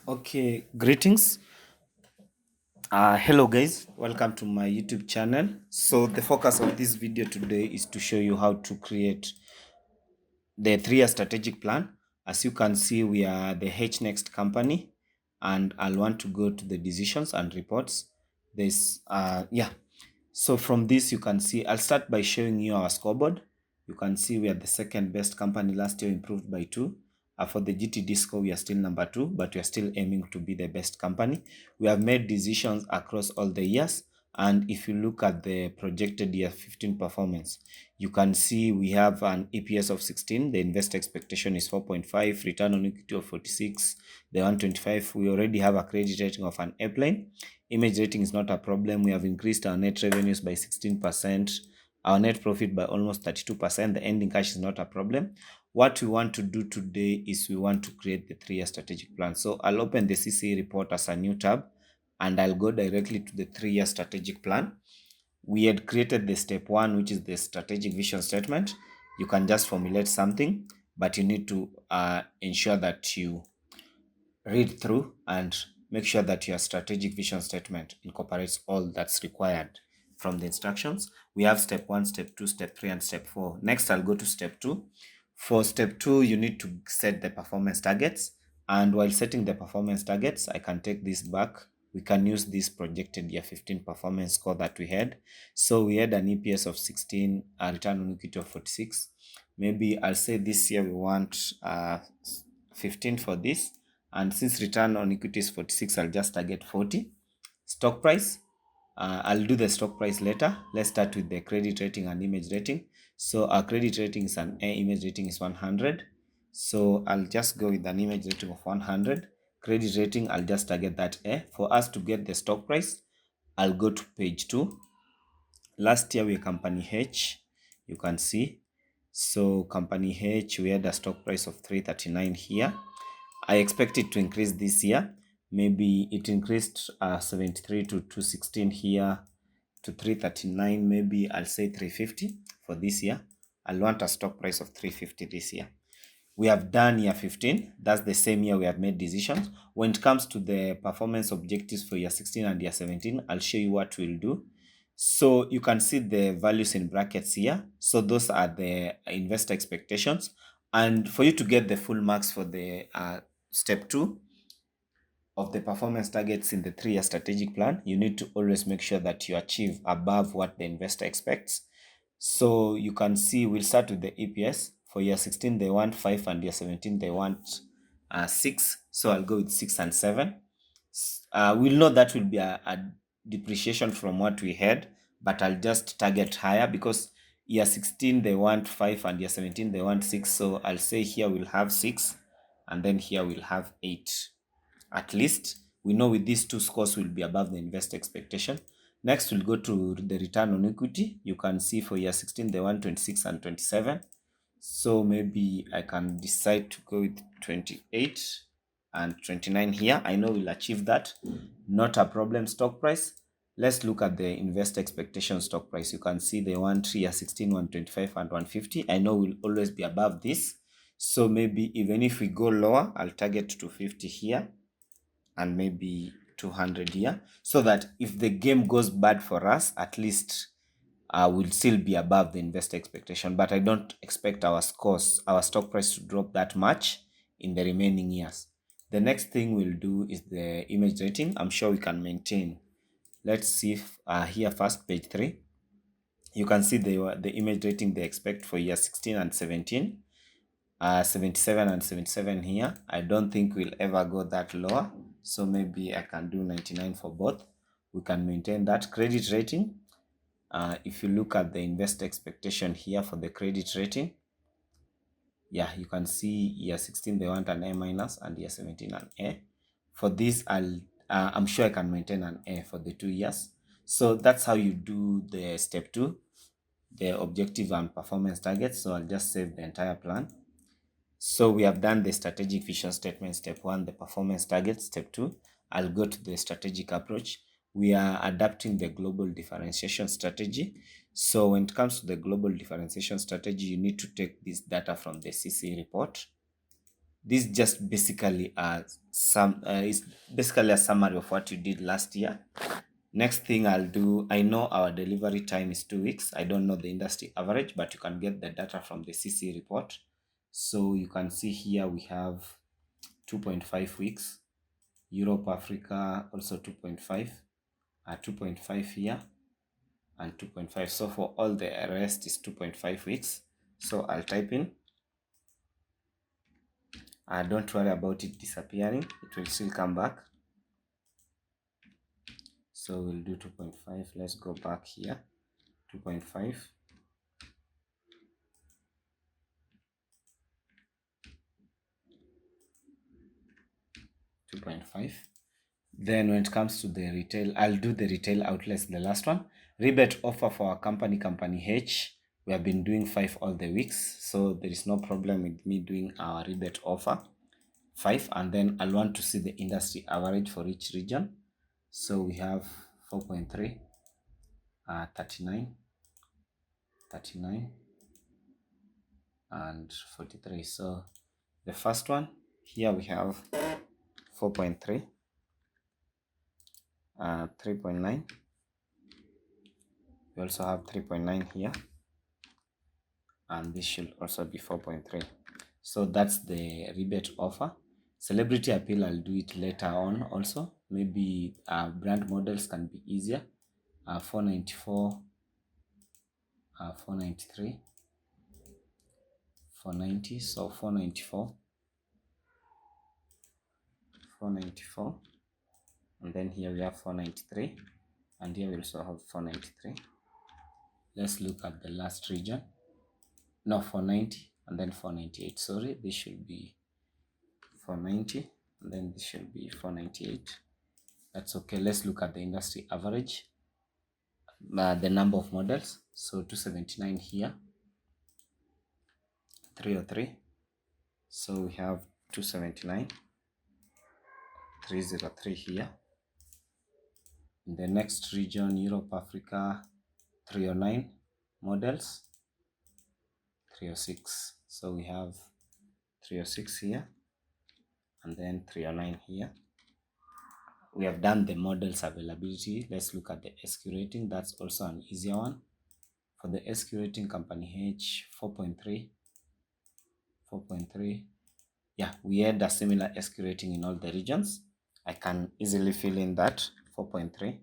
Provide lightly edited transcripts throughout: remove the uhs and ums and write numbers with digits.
Okay, greetings. Hello guys, welcome to my YouTube channel. So the focus of this video today is to show you how to create the 3-year strategic plan. As you can see, we are the H Next company, and I'll want to go to the decisions and reports. So from this, you can see, I'll start by showing you our scoreboard. You can see we are the second best company last year, improved by 2. For the GTD score, we are still number 2, but we are still aiming to be the best company. We have made decisions across all the years. And if you look at the projected year 15 performance, you can see we have an EPS of 16. The investor expectation is 4.5, return on equity of 46, the 125. We already have a credit rating of an airplane. Image rating is not a problem. We have increased our net revenues by 16%, our net profit by almost 32%. The ending cash is not a problem. What we want to do today is we want to create the 3-year strategic plan. So I'll open the CCA report as a new tab, and I'll go directly to the 3-year strategic plan. We had created the step 1, which is the strategic vision statement. You can just formulate something, but you need to ensure that you read through and make sure that your strategic vision statement incorporates all that's required from the instructions. We have step 1, step 2, step 3, and step 4. Next, I'll go to step 2. For step 2, you need to set the performance targets. And while setting the performance targets, I can take this back. We can use this projected year 15 performance score that we had. So we had an EPS of 16, a return on equity of 46. Maybe I'll say this year we want 15 for this. And since return on equity is 46, I'll just target 40. Stock price, I'll do the stock price later. Let's start with the credit rating and image rating. So our credit rating is an A, image rating is 100. So I'll just go with an image rating of 100. Credit rating, I'll just target that A. For us to get the stock price, I'll go to page 2. Last year we were company H, you can see. So company H, we had a stock price of 339 here. I expect it to increase this year. Maybe it increased 73 to 216 here to 339. Maybe I'll say 350 for this year. I'll want a stock price of 350 this year. We have done year 15. That's the same year we have made decisions. When it comes to the performance objectives for year 16 and year 17, I'll show you what we'll do. So you can see the values in brackets here. So those are the investor expectations. And for you to get the full marks for the step 2 of the performance targets in the 3-year strategic plan, you need to always make sure that you achieve above what the investor expects. So you can see we'll start with the EPS. For year 16, they want 5, and year 17, they want 6. So I'll go with 6 and 7. We'll know that will be a depreciation from what we had, but I'll just target higher because year 16, they want 5, and year 17, they want 6. So I'll say here we'll have 6, and then here we'll have 8. At least we know with these two scores will be above the investor expectation. Next, we'll go to the return on equity. You can see for year 16, they want 26 and 27. So maybe I can decide to go with 28 and 29 here. I know we'll achieve that. Not a problem. Stock price. Let's look at the investor expectation stock price. You can see they want year 16, 125 and 150. I know we'll always be above this. So maybe even if we go lower, I'll target 250 here and maybe 200 here, so that if the game goes bad for us, at least we'll still be above the investor expectation. But I don't expect our stock price to drop that much in the remaining years. The next thing we'll do is the image rating. I'm sure we can maintain. Let's see if, here first, page 3. You can see the image rating they expect for year 16 and 17. 77 and 77 here. I don't think we'll ever go that lower. So maybe I can do 99 for both. We can maintain that. Credit rating. If you look at the investor expectation here for the credit rating, yeah, you can see year 16 they want an A minus and year 17 an A. For this, I'm sure I can maintain an A for the 2 years. So that's how you do the step 2, the objective and performance targets. So I'll just save the entire plan. So we have done the strategic vision statement, step 1, the performance target, step 2. I'll go to the strategic approach. We are adapting the global differentiation strategy. So when it comes to the global differentiation strategy, you need to take this data from the CCA report. This just basically is basically a summary of what you did last year. Next thing I'll do, I know our delivery time is 2 weeks. I don't know the industry average, but you can get the data from the CC report. So you can see here we have 2.5 weeks. Europe, Africa also 2.5, 2.5 here, and 2.5. So for all the rest is 2.5 weeks. So I'll type in. Don't worry about it disappearing. It will still come back. So we'll do 2.5. Let's go back here. 2.5. Then when it comes to the retail, I'll do the retail outlets, the last one. Rebate offer for our company H. We have been doing 5 all the weeks, so there is no problem with me doing our rebate offer 5. And then I'll want to see the industry average for each region. So we have 4.3, 39, 39, and 43. So the first one here we have 4.3, 3.9. We also have 3.9 here, and this should also be 4.3. So that's the rebate offer. Celebrity appeal, I'll do it later on also. Maybe brand models can be easier. 494, 493, 490. So 494, 494, and then here we have 493, and here we also have 493. Let's look at the last region. No, 490 and then 498. Sorry, this should be 490 and then this should be 498. That's okay. Let's look at the industry average, the number of models. So 279 here, 303. So we have 279, 303 here. In the next region, Europe, Africa, 309 models, 306. So we have 306 here and then 309 here. We have done the models availability. Let's look at the SQ rating. That's also an easier one. For the SQ rating, company H, 4.3, 4.3. Yeah, we had a similar SQ rating in all the regions. I can easily fill in that 4.3,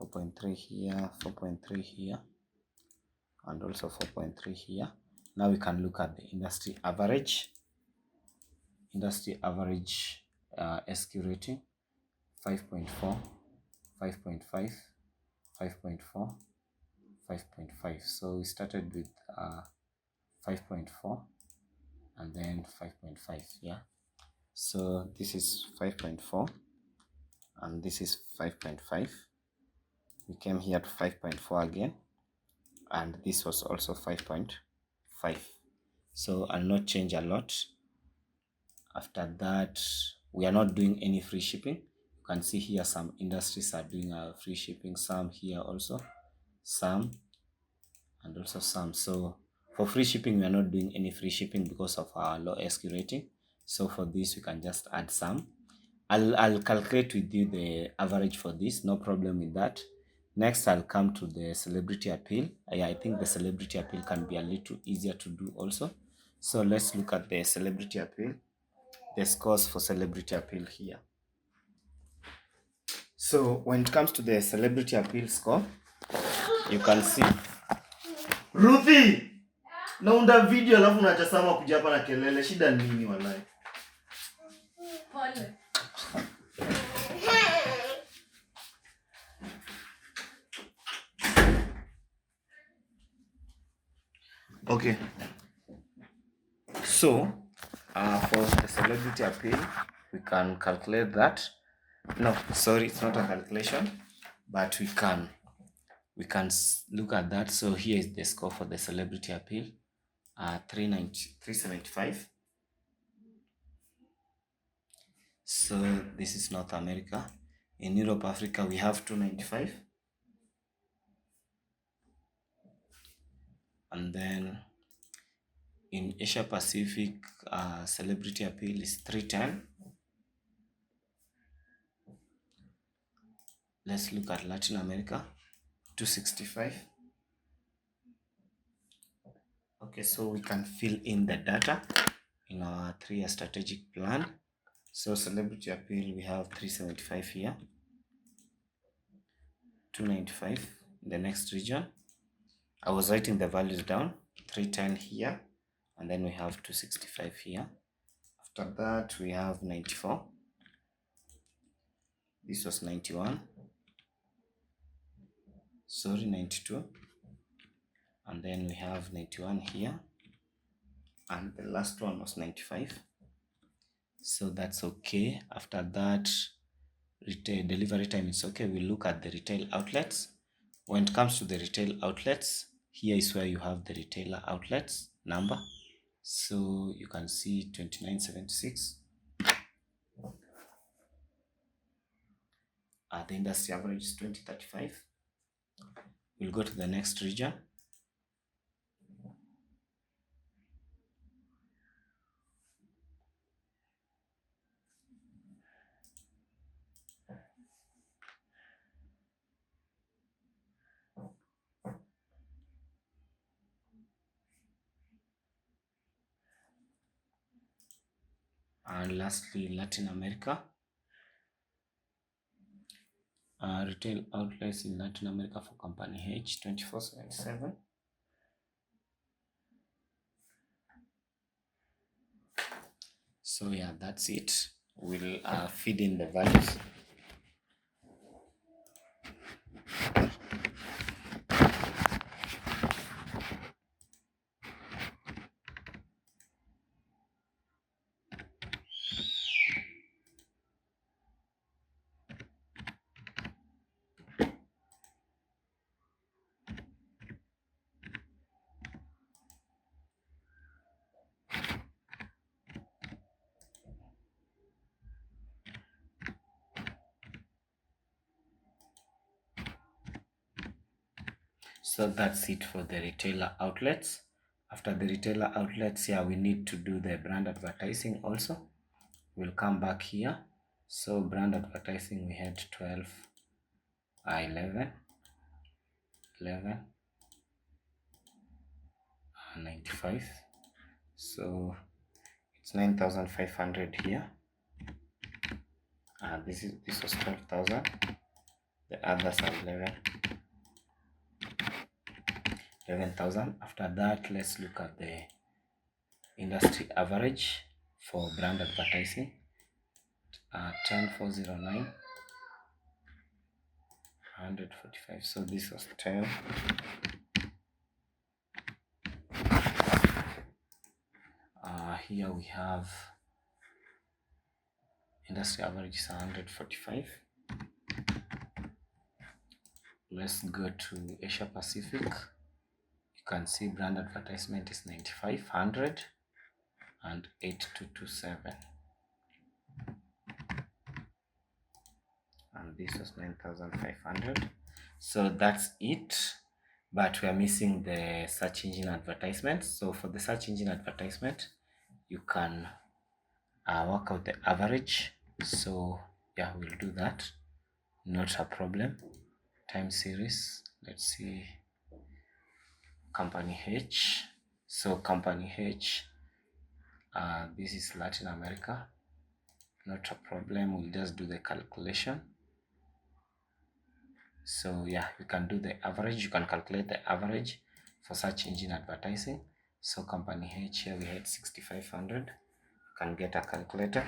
4.3 here, 4.3 here, and also 4.3 here. Now we can look at the industry average. Industry average SQ rating 5.4, 5.5, 5.4, 5.5. So we started with 5.4 and then 5.5. Yeah, so this is 5.4 and this is 5.5. We came here to 5.4 again, and this was also 5.5. So I'll not change a lot. After that, we are not doing any free shipping. You can see here some industries are doing free shipping, some here also, some, and also some. So for free shipping, we are not doing any free shipping because of our low SQ rating. So for this, we can just add some. I'll calculate with you the average for this, no problem with that. Next, I'll come to the celebrity appeal. I think the celebrity appeal can be a little easier to do also. So let's look at the celebrity appeal, the scores for celebrity appeal here. So when it comes to the celebrity appeal score, you can see Ruthie, naunda video alafu unachasama kuja hapa na kelele, shida ni nini wallahi? Pole. Okay. So for the celebrity appeal, we can calculate that. No, sorry, it's not a calculation, but we can look at that. So here is the score for the celebrity appeal, 375. So this is North America. In Europe, Africa, we have 295. And then In Asia Pacific, celebrity appeal is 310. Let's look at Latin America, 265. Okay, so we can fill in the data in our 3-year strategic plan. So celebrity appeal, we have 375 here, 295 in the next region. I was writing the values down, 310 here, and then we have 265 here. After that, we have 94. This was 91. Sorry, 92. And then we have 91 here. And the last one was 95. So that's okay. After that, retail delivery time is okay. We look at the retail outlets. When it comes to the retail outlets, here is where you have the retailer outlets number. So you can see 2976. The industry average is 2035. We'll go to the next region. And lastly, Latin America. Retail outlets in Latin America for company H, 2477. So yeah, that's it. We'll feed in the values. So that's it for the retailer outlets. After the retailer outlets, here we need to do the brand advertising also. We'll come back here. So brand advertising, we had 12, 11, 11, 95. So it's 9,500 here. This was 12,000. The others are 11,000. After that, let's look at the industry average for brand advertising. 10,409, 145. So this was 10. Here we have industry average is 145. Let's go to Asia Pacific. You can see brand advertisement is 9,500 and 8,227. And this was 9,500. So that's it. But we are missing the search engine advertisement. So for the search engine advertisement, you can work out the average. So yeah, we'll do that. Not a problem. Time series. Let's see. Company H. So company H. This is Latin America. Not a problem. We'll just do the calculation. So yeah, you can do the average. You can calculate the average for search engine advertising. So company H, here we had 6,500. You can get a calculator.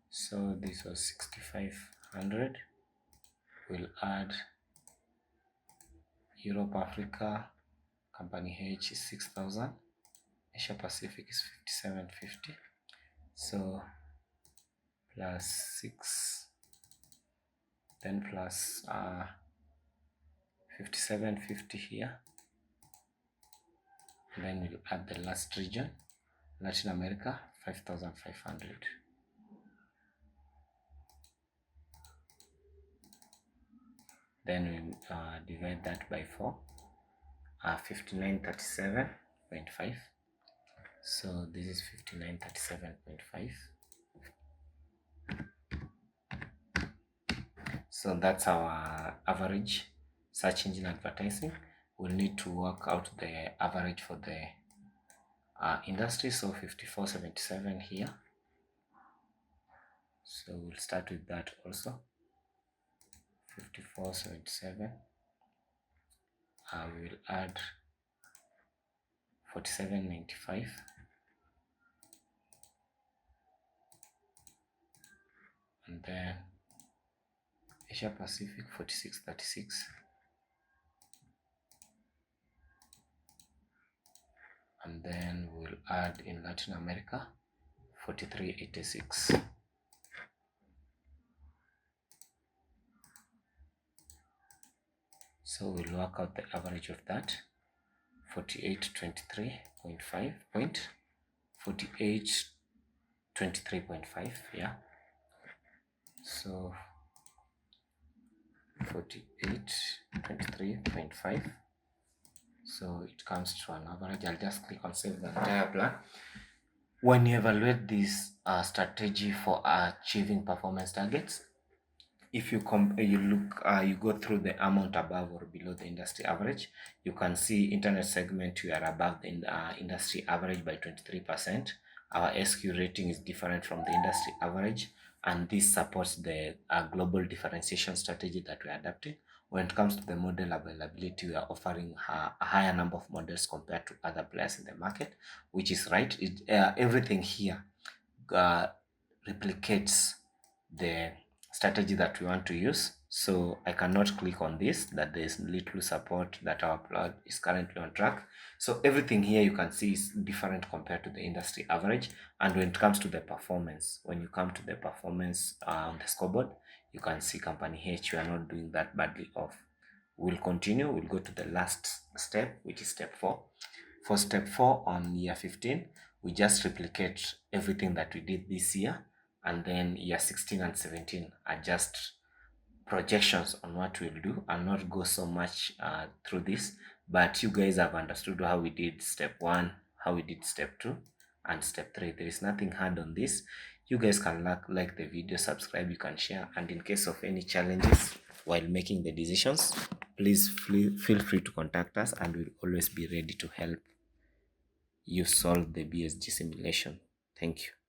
So this was 6,500. We'll add Europe, Africa, company H is 6,000. Asia Pacific is 5,750. So plus 6, then plus 5,750 here. And then we'll add the last region, Latin America, 5,500. then we divide that by 4, 5937.5. So this is 5937.5. So that's our average search engine advertising. We'll need to work out the average for the industry. So 5477 here. So we'll start with that also. 5477. We will add 4795. And then Asia Pacific 4636. And then we'll add in Latin America 4386. So we'll work out the average of that, 4823.5 point 4823.5, yeah. So 4823.5. So it comes to an average. I'll just click on save the entire plan. When you evaluate this strategy for achieving performance targets, if you you go through the amount above or below the industry average, you can see internet segment we are above the industry average by 23%. Our SQ rating is different from the industry average, and this supports the global differentiation strategy that we are adapting. When it comes to the model availability, we are offering a higher number of models compared to other players in the market, which is right. Everything here replicates the strategy that we want to use. So I cannot click on this, that there is little support, that our plot is currently on track. So everything here you can see is different compared to the industry average. And when it comes to the performance, when you come to the performance on the scoreboard, you can see company H, we are not doing that badly off. We'll continue. We'll go to the last step, which is step 4. For step 4 on year 15, we just replicate everything that we did this year, and then year 16 and 17 adjust projections on what we'll do. I'll not go so much through this, but you guys have understood how we did step 1, how we did step 2, and step 3. There is nothing hard on this. You guys can like the video, subscribe, you can share, and in case of any challenges while making the decisions, please feel free to contact us, and we'll always be ready to help you solve the BSG simulation. Thank you.